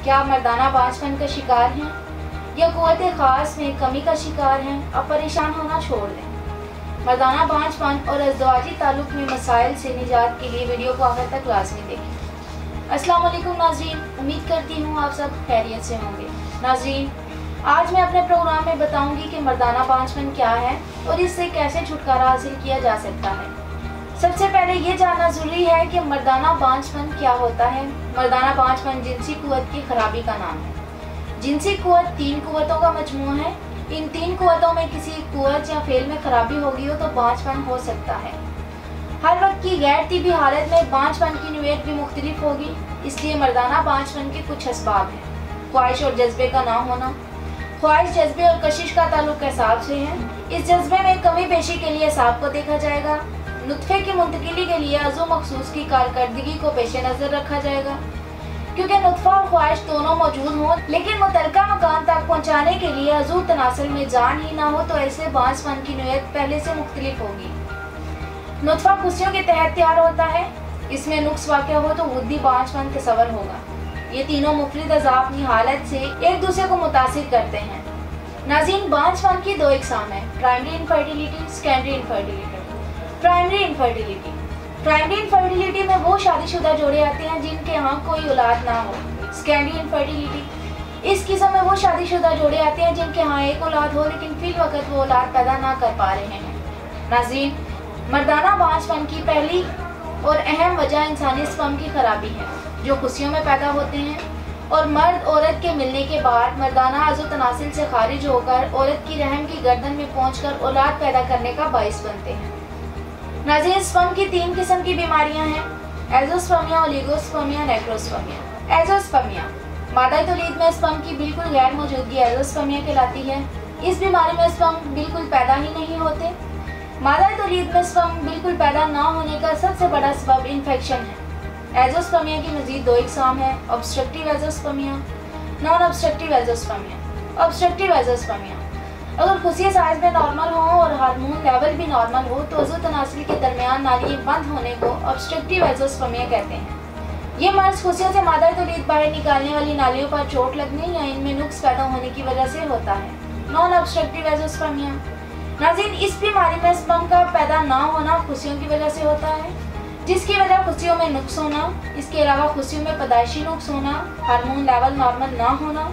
क्या आप मर्दाना बांझपन का शिकार हैं या क़ुव्वत ख़ास में कमी का शिकार हैं? अब परेशान होना छोड़ दें। मर्दाना बांझपन और अज़दवाजी ताल्लुक़ में मसाइल से निजात के लिए वीडियो को आखिर तक लाज़मी देखें। अस्सलाम वालेकुम नाज़रीन, उम्मीद करती हूँ आप सब खैरियत से होंगे। नाज़रीन, आज मैं अपने प्रोग्राम में बताऊँगी कि मर्दाना बांझपन क्या है और इससे कैसे छुटकारा हासिल किया जा सकता है। सबसे पहले ये जानना ज़रूरी है कि मर्दाना बांझपन क्या होता है। मर्दाना बांझपन जिनसी क़ुव्वत की खराबी का नाम है। जिनसी क़ुव्वत 3 क़ुव्वतों का मजमूआ है। इन 3 क़ुव्वतों में किसी क़ुव्वत या फ़ेल में खराबी होगी हो तो बांझपन हो सकता है। हर वक्त की गैर तिबी हालत में बांझपन की नौइयत भी मुख्तलिफ होगी, इसलिए मर्दाना बांझपन के कुछ असबाब हैं। ख्वाहिश और जज्बे का ना होना। ख्वाहिश, जज्बे और कशिश का ताल्लुक एसाब से है। इस जज्बे में कमी पेशी के लिए एसाब को देखा जाएगा। नुत्फे की मुंतकिली के लिए अज़ू मखसूस की कारकर्दगी को पेश नज़र रखा जाएगा। क्योंकि नुत्फा और ख्वाहिश दोनों मौजूद हों लेकिन मुतलका मकान तक पहुँचाने के लिए अज़ू तनासुल में जान ही ना हो तो ऐसे बांझपन की नौइयत पहले से मुख्तलिफ होगी। नुत्फा खुशियों के तहत तैयार होता है। इसमें नुक्स वाक़या हो तो वुद्दी बांझपन तस्वर होगा। ये तीनों मुख्तलिफ अज़ा अपनी हालत से एक दूसरे को मुतासिर करते हैं। नाज़रीन, बांझपन की 2 इक़साम है, primary infertility, secondary infertility. Primary infertility में वो शादीशुदा जोड़े आते हैं जिनके यहाँ कोई औलाद ना हो। सेकेंडरी इनफर्टिलिटी, इस किस्म में वो शादीशुदा जोड़े आते हैं जिनके यहाँ एक औलाद हो लेकिन फिल वक्त वो औलाद पैदा ना कर पा रहे हैं। नाज़रीन, मर्दाना बांझपन की पहली और अहम वजह इंसानी स्पर्म की खराबी है जो खुशियों में पैदा होते हैं और मर्द औरत के मिलने के बाद मर्दाना अज़ू तनासिल से खारिज होकर औरत की रहम की गर्दन में पहुँचकर औलाद पैदा करने का बाइस बनते हैं। नाज़रीन, स्पर्म की 3 किस्म की बीमारियां हैं, एज़ोस्पर्मिया, ओलिगोस्पर्मिया, नेक्रोस्पर्मिया। एज़ोस्पर्मिया, मादा तौलीद में स्पर्म की बिल्कुल गैर मौजूदगी एज़ोस्पर्मिया कहलाती है। इस बीमारी में स्पर्म बिल्कुल पैदा ही नहीं होते। मादा तौलीद में स्पर्म बिल्कुल पैदा ना होने का सबसे बड़ा सबब इन्फेक्शन है। एज़ोस्पर्मिया की मज़ीद 2 इक़साम है, obstructive azoospermia, non obstructive azoospermia. Obstructive azoospermia, अगर खुशियाँ साइज में नॉर्मल हो और हार्मोन लेवल भी नॉर्मल हो तो अज़ू तनासिल के दरमियान नालियाँ बंद होने को ऑब्स्ट्रक्टिव एज़ोस्पर्मिया कहते हैं। ये मर्ज खुशियों से मादा तौलीद बाहर निकालने वाली नालियों पर चोट लगने या इनमें नुक्स पैदा होने की वजह से होता है। नॉन ऑब्स्ट्रक्टिव एज़ोस्पर्मिया, नाज़रीन, इस बीमारी में स्पर्म का पैदा ना होना खुशियों की वजह से होता है जिसकी वजह खुशियों में नुक्स होना। इसके अलावा खुशियों में पैदाइशी नुक्स होना, हार्मोन लेवल नॉर्मल ना होना,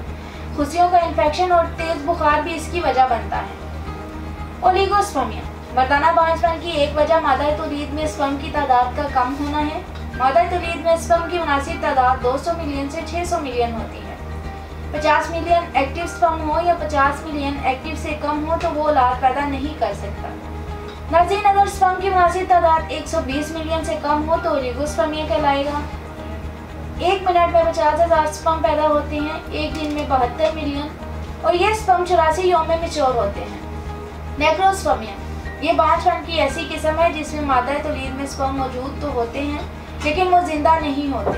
खुशियों का इन्फेक्शन और तेज बुखार भी इसकी वजह बनता है। ओलिगोस्पर्मिया, मर्दाना बांझपन की एक वजह मादा तौलीद में स्पर्म की तादाद का कम होना है। मादा तौलीद में स्पर्म की मुनासिब तादाद 200 मिलियन से 600 मिलियन होती है। 50 मिलियन एक्टिव स्पर्म हो या 50 मिलियन एक्टिव से कम हो तो वो औलाद पैदा नहीं कर सकता। नाज़रीन, अगर स्पर्म की मुनासिब तादाद 120 मिलियन से कम हो तो ओलिगोस्पर्मिया कहलाएगा। 1 मिनट में 50,000 स्पर्म पैदा होते हैं, एक दिन में 72 मिलियन, और ये स्पर्म 84 यौम में मैच्योर होते हैं। नेक्रोस्पर्मिया, ये बांझपन की ऐसी किस्म है जिसमें मादा तौलीद में स्पर्म मौजूद तो होते हैं लेकिन वो जिंदा नहीं होते।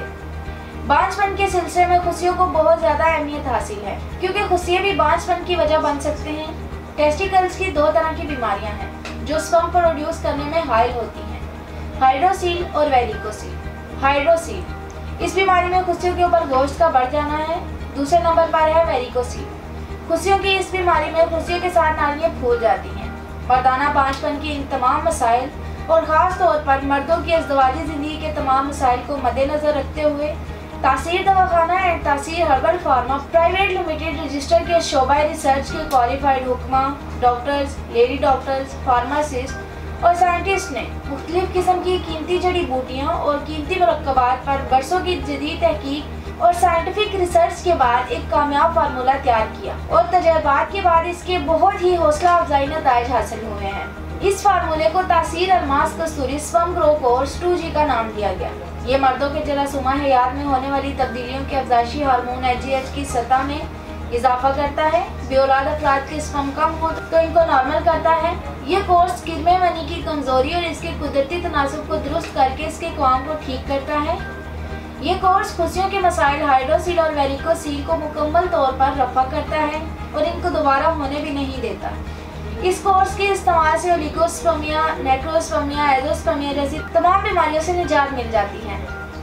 बांझपन के सिलसिले में खुशियों को बहुत ज़्यादा अहमियत हासिल है क्योंकि खुशियाँ भी बांझपन की वजह बन सकते हैं। टेस्टिकल्स की 2 तरह की बीमारियाँ हैं जो स्पर्म प्रोड्यूस करने में हाइल होती हैं, हाइड्रोसील और वेरिकोसील। हाइड्रोसील, इस बीमारी में खुशियों के ऊपर गोश्त का बढ़ जाना है। दूसरे नंबर पर है वेरिकोसील। खुशियों की इस बीमारी में खुशियों के साथ नालियाँ फूल जाती हैं। मर्दाना बांझपन की इन तमाम मसाइल और ख़ास तौर पर मर्दों की अज़दवाजी ज़िंदगी के तमाम मसाइल को मद्देनज़र रखते हुए तासीर दवाखाना एंड तासीर herbal pharma private limited register के शोबा रिसर्च के क्वालिफाइड हुक्मा, डॉक्टर्स, लेडी डॉक्टर्स, फार्मासिस्ट और साइंटिस्ट ने मुख्तलिफ किस्म की कीमती जड़ी बूटियाँ और कीमती मुरक्कबात पर बरसों की जदीद तहकीक और साइंटिफिक रिसर्च के बाद एक कामयाब फार्मूला तैयार किया और तजर्बात के बाद इसके बहुत ही हौसला अफजाई नताइज हासिल हुए हैं। इस फार्मूले को तासीर अल्मास कस्तूरी स्पर्म ग्रो कोर्स 2G का नाम दिया गया। ये मर्दों के जरासूमा हयात में होने वाली तब्दीलियों के अफजाइशी हार्मोन HGH की सतह में इजाफा करता है। बेऔलाद अफराद के स्पर्म कम हो तो इनको नॉर्मल करता है। ये कोर्स किरमे मनी की कमजोरी और इसके कुदरती तनासुब को दुरुस्त करके इसके क़वाम को ठीक करता है। ये कोर्स खुशियों के मसाइल हाइड्रोसील और वेरिकोसील को मुकम्मल तौर पर रफा करता है और इनको दोबारा होने भी नहीं देता। इस कोर्स के इस्तेमाल से ओलिगोस्पर्मिया, नेक्रोस्पर्मिया, एज़ोस्पर्मिया जैसी तमाम बीमारियों से निजात मिल जाती है।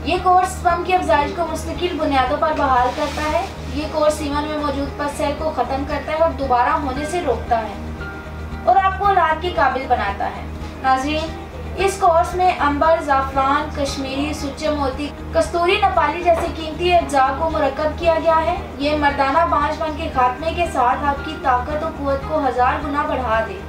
ये कोर्स स्पर्म की अफजाइश को मुस्तकिल बुनियादों पर बहाल करता है ये कोर्स सीमन में मौजूद पस सेल को खत्म करता है और दोबारा होने से रोकता है और आपको औलाद के काबिल बनाता है। नाज़रीन, इस कोर्स में अंबर, ज़ाफ़रान, कश्मीरी, सुच्चे मोती, कस्तूरी, नेपाली जैसे कीमती अज्जा को मुरक्कब किया गया है। ये मर्दाना बांझपन के खात्मे के साथ आपकी ताकत और कुव्वत को 1000 गुना बढ़ा दे।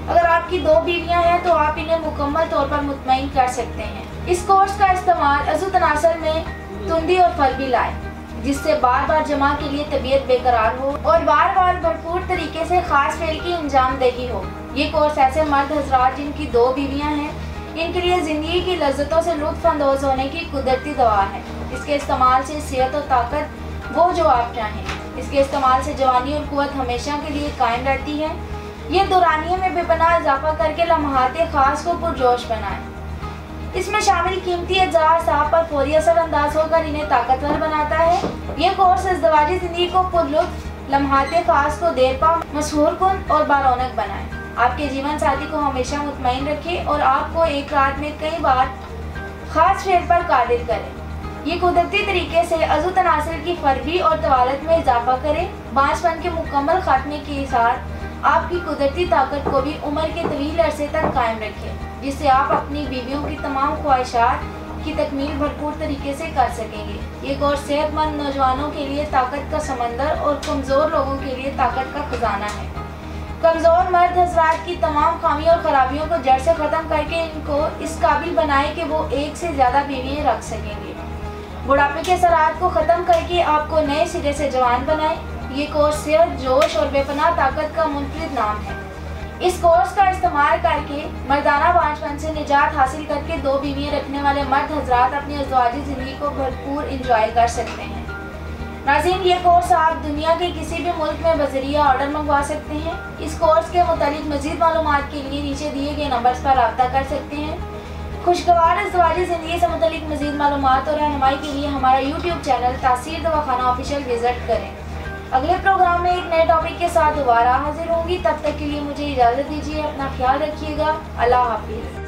अगर आपकी 2 बीवियां हैं तो आप इन्हें मुकम्मल तौर पर मुतमईन कर सकते हैं। इस कोर्स का इस्तेमाल अज़ू तनासुर में तुंदी और फलबी लाए, जिससे बार बार जमा के लिए तबीयत बेकरार हो और बार बार भरपूर तरीके से खास फेल की अंजाम देगी हो। ये कोर्स ऐसे मर्द हजरात जिनकी 2 बीवियां हैं, इनके लिए ज़िंदगी की लज्जतों से लुत्फ़ अंदोज़ होने की कुदरती दवा है। इसके इस्तेमाल से सेहत और ताकत वो जो आप चाहें। इसके इस्तेमाल से जवानी और कुव्वत हमेशा के लिए कायम रहती है। ये दौरानिये में बेपनाह इजाफा करके लम्हाते ख़ास को पुरजोश बनाए। इसमें शामिल कीमती अज्जा साफ पर फौरी असर अंदाज होकर इन्हें ताकतवर बनाता है। ये कोर्स इज़्दिवाजी ज़िंदगी को पुरलुत्फ़, लम्हाते ख़ास को देरपा, मशहूर कुन और बारौनक बनाए। आपके जीवन साथी को हमेशा मुतमईन रखे और आपको एक रात में कई बार खास फेल पर कादिर करे। ये कुदरती तरीके से अज़ू तनासुर की फरबी और तवालत में इजाफा करे। बांझपन के मुकम्मल खात्मे के साथ आपकी कुदरती ताकत को भी उम्र के तवील अरसे तक कायम रखे, जिससे आप अपनी बीवियों की तमाम ख्वाहिशात की तकमील भरपूर तरीके से कर सकेंगे। ये कोर्स सेहतमंद नौजवानों के लिए ताकत का समंदर और कमज़ोर लोगों के लिए ताकत का खजाना है। कमज़ोर मर्द हजरात की तमाम खामी और ख़राबियों को जड़ से ख़त्म करके इनको इस काबिल बनाए कि वो 1 से ज़्यादा बीवियाँ रख सकेंगे। बुढ़ापे के असरात को ख़त्म करके आपको नए सिरे से जवान बनाए। ये कोर्स सेहत, जोश और बेपनाह ताकत का मुनफरिद नाम है। इस कोर्स का इस्तेमाल करके मर्दाना बांझपन से निजात हासिल करके 2 बीवियाँ रखने वाले मर्द हजरात अपनी अज़वाजी ज़िंदगी को भरपूर इंजॉय कर सकते हैं। नाज़रीन, ये कोर्स आप दुनिया के किसी भी मुल्क में बज़रिया ऑर्डर मंगवा सकते हैं। इस कोर्स के मुतालिक मज़ीद मालूमात के लिए नीचे दिए गए नंबर्स पर रब्ता कर सकते हैं। खुशगवार अज़वाजी ज़िंदगी से मुतालिक मज़ीद मालूमात और रहनुमाई के लिए हमारा यूट्यूब चैनल तासीर दवाखाना ऑफिशियल विज़िट करें। अगले प्रोग्राम में एक नए टॉपिक के साथ दोबारा हाजिर होंगी। तब तक के लिए मुझे इजाज़त दीजिए। अपना ख्याल रखिएगा। अल्लाह हाफिज़।